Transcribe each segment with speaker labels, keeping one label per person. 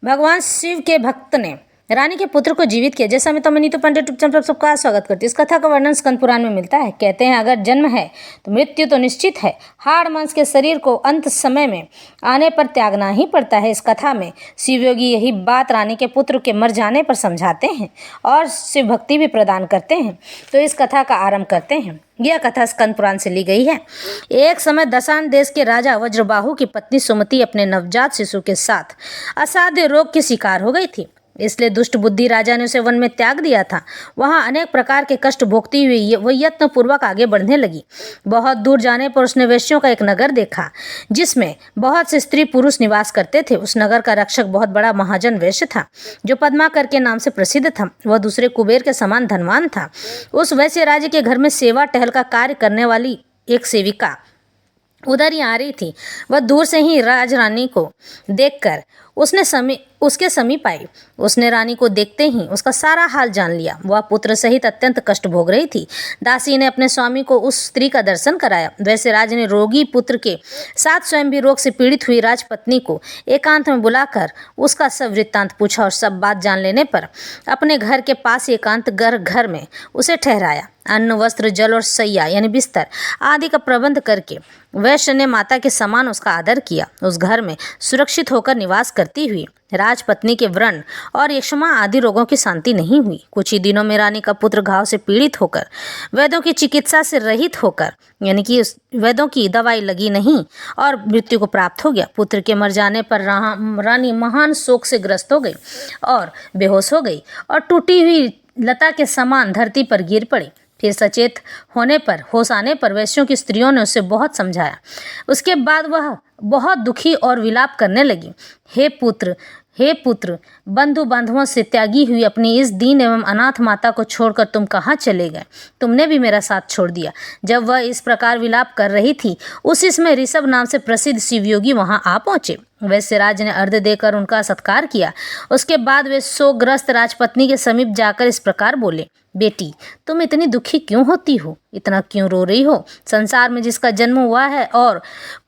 Speaker 1: भगवान शिव के भक्त ने रानी के पुत्र को जीवित किया। जैसा मैं तो नीतू पंडित चैनल पर सबका स्वागत करती हूँ। इस कथा का वर्णन स्कंद पुराण में मिलता है। कहते हैं अगर जन्म है तो मृत्यु तो निश्चित है। हाड़ मांस के शरीर को अंत समय में आने पर त्यागना ही पड़ता है। इस कथा में शिवयोगी यही बात रानी के पुत्र के मर जाने पर समझाते हैं और शिव भक्ति भी प्रदान करते हैं। तो इस कथा का आरंभ करते हैं। यह कथा स्कंद पुराण से ली गई है। एक समय दशान देश के राजा वज्रबाहु की पत्नी सुमति अपने नवजात शिशु के साथ असाध्य रोग की शिकार हो गई थी। इसलिए दुष्ट बुद्धि राजा ने उसे वन में त्याग दिया था। वहां अनेक प्रकार के कष्ट भोगती हुई वह यत्न पूर्वक आगे बढ़ने लगी। बहुत दूर जाने पर उसने वेश्यों का एक नगर देखा जिसमें बहुत से स्त्री पुरुष निवास करते थे। उस नगर का रक्षक बहुत बड़ा महाजन वैश्य था जो पद्माकर के नाम से प्रसिद्ध था। वह दूसरे कुबेर के समान धनवान था। उस वैश्य राजा के घर में सेवा टहल का कार्य करने वाली एक सेविका उधर ही आ रही थी। वह दूर से ही राजरानी को देखकर उसके समीप आई। उसने रानी को देखते ही उसका सारा हाल जान लिया। वह पुत्र सहित अत्यंत कष्ट भोग रही थी। दासी ने अपने स्वामी को उस स्त्री का दर्शन कराया। वैसे राज ने रोगी पुत्र के साथ स्वयं भी रोग से पीड़ित हुई राजपत्नी को एकांत में बुलाकर उसका सब वृत्तांत पूछा और सब बात जान लेने पर अपने घर के पास एकांत घर में उसे ठहराया। अन्न वस्त्र जल और सैया यानी बिस्तर आदि का प्रबंध करके वैश्य ने माता के समान उसका आदर किया। उस घर में सुरक्षित होकर निवास करती हुई राजपत्नी के व्रण और यक्ष्मा आदि रोगों की शांति नहीं हुई। कुछ ही दिनों में रानी का पुत्र घाव से पीड़ित होकर वैद्यों की चिकित्सा से रहित होकर यानी कि वैद्यों की दवाई लगी नहीं और मृत्यु को प्राप्त हो गया। पुत्र के मर जाने पर रानी महान शोक से ग्रस्त हो गई और बेहोश हो गई और टूटी हुई लता के समान धरती पर गिर पड़ी। फिर सचेत होश आने पर वैश्यों की स्त्रियों ने उसे बहुत समझाया। उसके बाद वह बहुत दुखी और विलाप करने लगी। हे पुत्र, बंधु बांधवों से त्यागी हुई अपनी इस दीन एवं अनाथ माता को छोड़कर तुम कहाँ चले गए? तुमने भी मेरा साथ छोड़ दिया। जब वह इस प्रकार विलाप कर रही थी उसी समय ऋषभ नाम से प्रसिद्ध शिवयोगी वहां आ पहुंचे। वैश्य राज ने अर्घ्य देकर उनका सत्कार किया। उसके बाद वे शोकग्रस्त राजपत्नी के समीप जाकर इस प्रकार बोले, बेटी, तुम इतनी दुखी क्यों होती हो? इतना क्यों रो रही हो? संसार में जिसका जन्म हुआ है और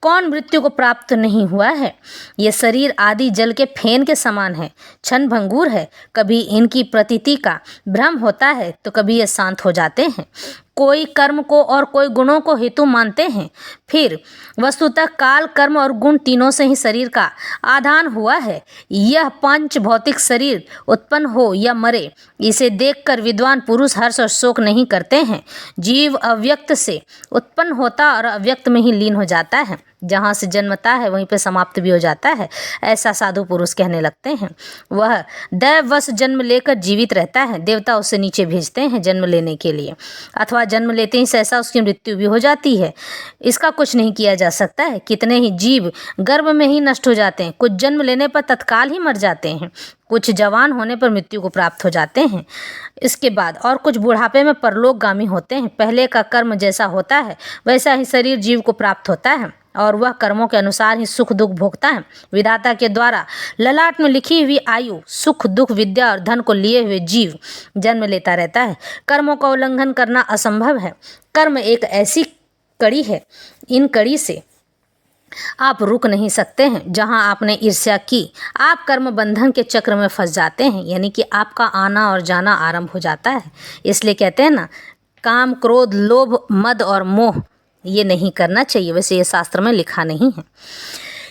Speaker 1: कौन मृत्यु को प्राप्त नहीं हुआ है? ये शरीर आदि जल के फेन के समान है, क्षण भंगुर है। कभी इनकी प्रतीति का भ्रम होता है तो कभी ये शांत हो जाते हैं। कोई कर्म को और कोई गुणों को हेतु मानते हैं। फिर वस्तुतः काल, कर्म और गुण तीनों से ही शरीर का आधान हुआ है। यह पंच भौतिक शरीर उत्पन्न हो या मरे, इसे देखकर विद्वान पुरुष हर्ष और शोक नहीं करते हैं। जीव अव्यक्त से उत्पन्न होता और अव्यक्त में ही लीन हो जाता है। जहाँ से जन्मता है वहीं पे समाप्त भी हो जाता है, ऐसा साधु पुरुष कहने लगते हैं। वह दैववश जन्म लेकर जीवित रहता है। देवता उसे नीचे भेजते हैं जन्म लेने के लिए, अथवा जन्म लेते ही सहसा उसकी मृत्यु भी हो जाती है। इसका कुछ नहीं किया जा सकता है। कितने ही जीव गर्भ में ही नष्ट हो जाते हैं, कुछ जन्म लेने पर तत्काल ही मर जाते हैं, कुछ जवान होने पर मृत्यु को प्राप्त हो जाते हैं इसके बाद, और कुछ बुढ़ापे में परलोकगामी होते हैं। पहले का कर्म जैसा होता है वैसा ही शरीर जीव को प्राप्त होता है और वह कर्मों के अनुसार ही सुख दुख भोगता है। विधाता के द्वारा ललाट में लिखी हुई आयु, सुख, दुख, विद्या और धन को लिए हुए जीव जन्म लेता रहता है। कर्मों का उल्लंघन करना असंभव है। कर्म एक ऐसी कड़ी है, इन कड़ी से आप रुक नहीं सकते हैं। जहां आपने ईर्ष्या की, आप कर्म बंधन के चक्र में फंस जाते हैं, यानी कि आपका आना और जाना आरंभ हो जाता है। इसलिए कहते हैं ना, काम, क्रोध, लोभ, मद और मोह ये नहीं करना चाहिए। वैसे ये शास्त्र में लिखा नहीं है।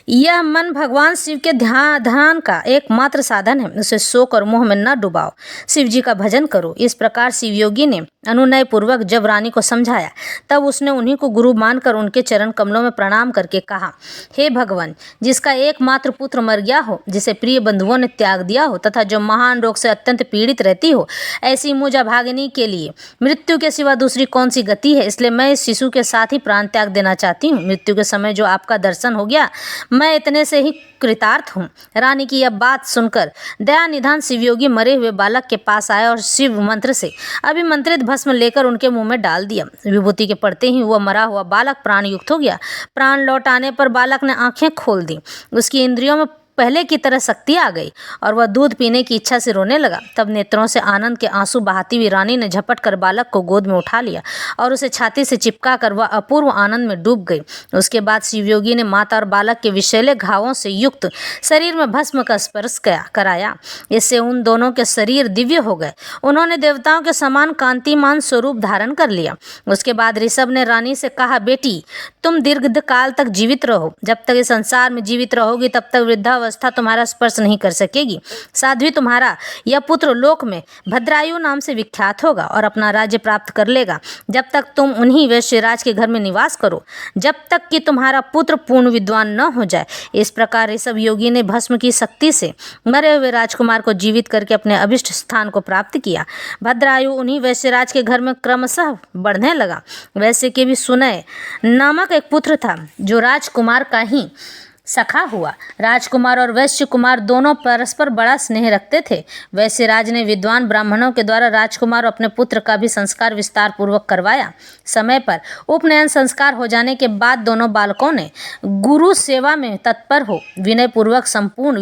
Speaker 1: यह मन भगवान शिव के ध्यान का एकमात्र साधन है। उसे शोक और मोह में न डुबाओ, शिव जी का भजन करो। इस प्रकार शिवयोगी ने अनुनय पूर्वक जब रानी को समझाया तब उसने उन्हीं को गुरु मानकर उनके चरण कमलों में प्रणाम करके कहा, हे भगवान, जिसका एकमात्र पुत्र मर गया हो, जिसे प्रिय बंधुओं ने त्याग दिया हो तथा जो महान रोग से अत्यंत पीड़ित रहती हो, ऐसी मुझा भागिनी के लिए मृत्यु के सिवा दूसरी कौन सी गति है? इसलिए मैं इस शिशु के साथ ही प्राण त्याग देना चाहती हूँ। मृत्यु के समय जो आपका दर्शन हो गया, मैं इतने से ही कृतार्थ हूँ। रानी की यह बात सुनकर दया निधान शिवयोगी मरे हुए बालक के पास आया और शिव मंत्र से अभिमंत्रित भस्म लेकर उनके मुंह में डाल दिया। विभूति के पड़ते ही वह मरा हुआ बालक प्राण युक्त हो गया। प्राण लौट आने पर बालक ने आंखें खोल दी। उसकी इंद्रियों में पहले की तरह शक्ति आ गई और वह दूध पीने की इच्छा से रोने लगा। तब नेत्रों से आनंद के आंसू बहाती हुई रानी ने झपट कर बालक को गोद में उठा लिया और उसे छाती से चिपका कर वह अपूर्व आनंद में डूब गई। उसके बाद शिवयोगी ने माता और बालक के विषैले घावों से युक्त शरीर में भस्म का स्पर्श कराया। इससे उन दोनों के शरीर दिव्य हो गए। उन्होंने देवताओं के समान कांतिमान स्वरूप धारण कर लिया। उसके बाद ऋषभ ने रानी से कहा, बेटी तुम दीर्घ काल तक जीवित रहो। जब तक इस संसार में जीवित रहोगी तब तक वृद्धावस्था तुम्हारा स्पर्श नहीं कर सकेगी। साध्वी तुम्हारा यह पुत्र लोक में भद्रायु नाम से विख्यात होगा और अपना राज्य प्राप्त कर लेगा जब तक तुम उन्हीं वैश्यराज के घर में निवास करो, जब तक कि तुम्हारा पुत्र पूर्ण विद्वान न हो जाए। इस प्रकार ऋषभ योगी ने भस्म की शक्ति से मरे हुए राजकुमार को जीवित करके अपने अभिष्ट स्थान को प्राप्त किया। भद्रायु उन्हीं वैश्यराज के घर में क्रमशः बढ़ने लगा। वैश्य के भी सुनय नामक एक पुत्र था जो राजकुमार का ही सखा हुआ। राजकुमार और वैश्य कुमार दोनों परस्पर बड़ा स्नेह रखते थे। वैश्यराज ने विद्वान ब्राह्मणों के द्वारा राजकुमार और अपने पुत्र का भी संस्कार विस्तार पूर्वक करवाया। समय पर उपनयन संस्कार हो जाने के बाद दोनों बालकों ने गुरु सेवा में तत्पर हो विनय पूर्वक संपूर्ण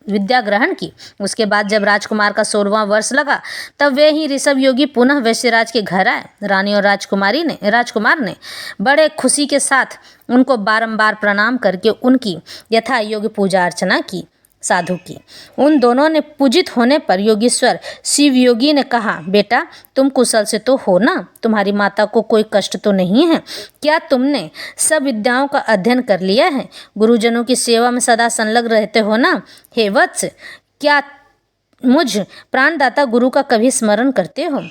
Speaker 1: विद्या ग्रहण की। उसके बाद जब राजकुमार का 16वां वर्ष लगा तब वे ही ऋषभ योगी पुनः वैश्यराज के घर आए। रानी और राजकुमार ने बड़े खुशी के साथ उनको बारंबार प्रणाम करके उनकी यथा योग्य पूजा अर्चना की। साधु की उन दोनों ने पूजित होने पर योगीश्वर शिव योगी ने कहा, बेटा तुम कुशल से तो हो ना? तुम्हारी माता को कोई कष्ट तो नहीं है? क्या तुमने सब विद्याओं का अध्ययन कर लिया है? गुरुजनों की सेवा में सदा संलग्न रहते हो ना? हे वत्स, क्या मुझ प्राणदाता गुरु का कभी स्मरण करते हो?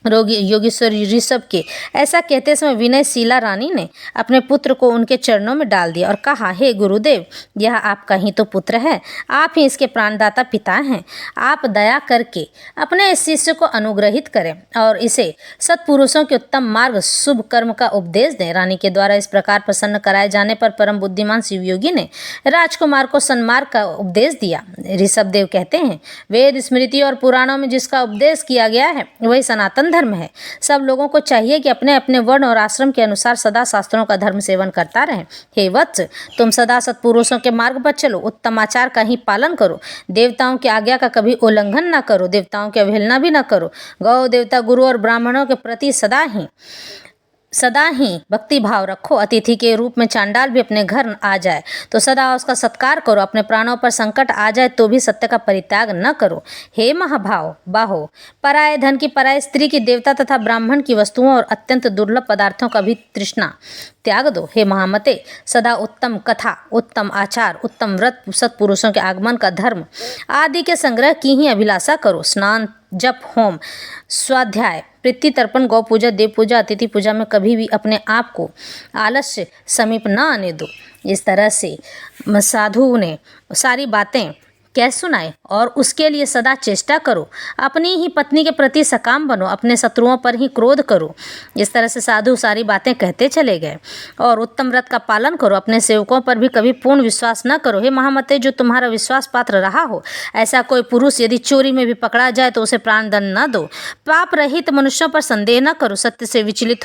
Speaker 1: योगीश्वर ऋषभ के ऐसा कहते समय विनयशीला रानी ने अपने पुत्र को उनके चरणों में डाल दिया और कहा, हे गुरुदेव, यह आपका ही तो पुत्र है, आप ही इसके प्राणदाता पिता हैं। आप दया करके अपने इस शिष्य को अनुग्रहित करें और इसे सत्पुरुषों के उत्तम मार्ग शुभ कर्म का उपदेश दें। रानी के द्वारा इस प्रकार प्रसन्न कराए जाने पर परम बुद्धिमान शिवयोगी ने राजकुमार को सन्मार्ग का उपदेश दिया। ऋषभ देव कहते हैं, वेद स्मृति और पुराणों में जिसका उपदेश किया गया है वही सनातन धर्म है। सब लोगों को चाहिए कि अपने अपने वर्ण और आश्रम के अनुसार सदा शास्त्रों का धर्म सेवन करता रहें। हे वत्स, तुम सदा सत्पुरुषों के मार्ग पर चलो, उत्तम आचार का ही पालन करो, देवताओं की आज्ञा का कभी उल्लंघन न करो, देवताओं की अवहेलना भी न करो। गौ देवता गुरु और ब्राह्मणों के प्रति सदा ही भक्ति भाव रखो। अतिथि के रूप में चांडाल भी अपने घर आ जाए तो सदा उसका सत्कार करो। अपने प्राणों पर संकट आ जाए तो भी सत्य का परित्याग न करो। हे महाभाव बाहो, पराये धन की, पराये स्त्री की, देवता तथा ब्राह्मण की वस्तुओं और अत्यंत दुर्लभ पदार्थों का भी तृष्णा त्याग दो। हे महामते, सदा उत्तम कथा, उत्तम आचार, उत्तम व्रत, सत्पुरुषों के आगमन का धर्म आदि के संग्रह की ही अभिलाषा करो। स्नान, जप, होम, स्वाध्याय, प्रीति तर्पण, गौ पूजा, देव पूजा, अतिथि पूजा में कभी भी अपने आप को आलस्य समीप न आने दो। इस तरह से साधु ने सारी बातें कह सुनाए और उसके लिए सदा चेष्टा करो। अपनी ही पत्नी के प्रति सकाम बनो, अपने शत्रुओं पर ही क्रोध करो। इस तरह से साधु सारी बातें कहते चले गए और उत्तम व्रत का पालन करो। अपने सेवकों पर भी कभी पूर्ण विश्वास न करो। हे महामते, जो तुम्हारा विश्वास पात्र रहा हो ऐसा कोई पुरुष यदि चोरी में भी पकड़ा जाए तो उसे प्राणदंड न दो। पाप रहित मनुष्यों पर संदेह न करो। सत्य से विचलित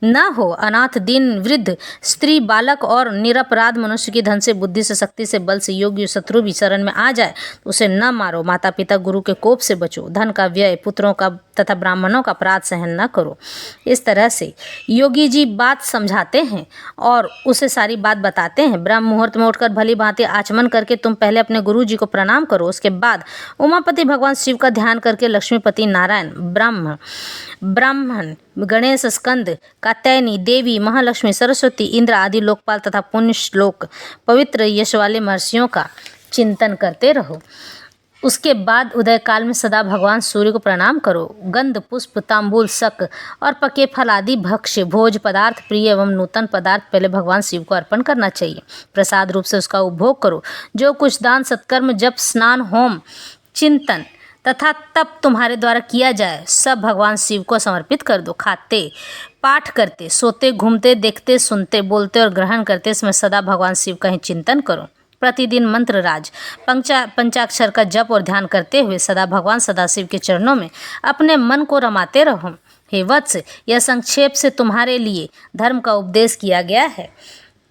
Speaker 1: न हो। अनाथ, दीन, वृद्ध, स्त्री, बालक और निरपराध मनुष्य की धन से, बुद्धि से, शक्ति से, बल से योग्य शत्रु भी शरण में आ जाए तो उसे न मारो। माता पिता गुरु के कोप से बचो। धन का व्यय, पुत्रों का तथा ब्राह्मणों का अपराध सहन न करो। इस तरह से योगी जी बात समझाते हैं और उसे सारी बात बताते हैं। ब्रह्म मुहूर्त में उठकर भली भांति आचमन करके तुम पहले अपने गुरु जी को प्रणाम करो। उसके बाद उमापति भगवान शिव का ध्यान करके लक्ष्मीपति नारायण, ब्राह्मण, गणेश, स्कंद, कात्यायनी देवी, महालक्ष्मी, सरस्वती, इंद्र आदि लोकपाल तथा पुण्य श्लोक पवित्र यश वाले महर्षियों का चिंतन करते रहो। उसके बाद उदय काल में सदा भगवान सूर्य को प्रणाम करो। गंध, पुष्प, तांबूल, शक और पके फल आदि भक्ष्य, भोज पदार्थ, प्रिय एवं नूतन पदार्थ पहले भगवान शिव को अर्पण करना चाहिए। प्रसाद रूप से उसका उपभोग करो। जो कुछ दान, सत्कर्म, जप, स्नान, होम, चिंतन तथा तप तुम्हारे द्वारा किया जाए सब भगवान शिव को समर्पित कर दो। खाते, पाठ करते, सोते, घूमते, देखते, सुनते, बोलते और ग्रहण करते समय सदा भगवान शिव का ही चिंतन करो। प्रतिदिन मंत्र राज पंचाक्षर का जप और ध्यान करते हुए सदा भगवान सदाशिव के चरणों में अपने मन को रमाते रहो। हे वत्स, यह संक्षेप से तुम्हारे लिए धर्म का उपदेश किया गया है।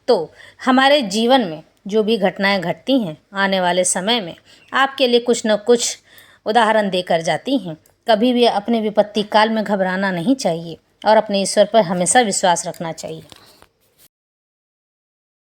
Speaker 1: तो हमारे जीवन में जो भी घटनाएं घटती हैं आने वाले समय में आपके लिए कुछ न कुछ उदाहरण देकर जाती हैं। कभी भी अपने विपत्ति काल में घबराना नहीं चाहिए और अपने ईश्वर पर हमेशा विश्वास रखना चाहिए।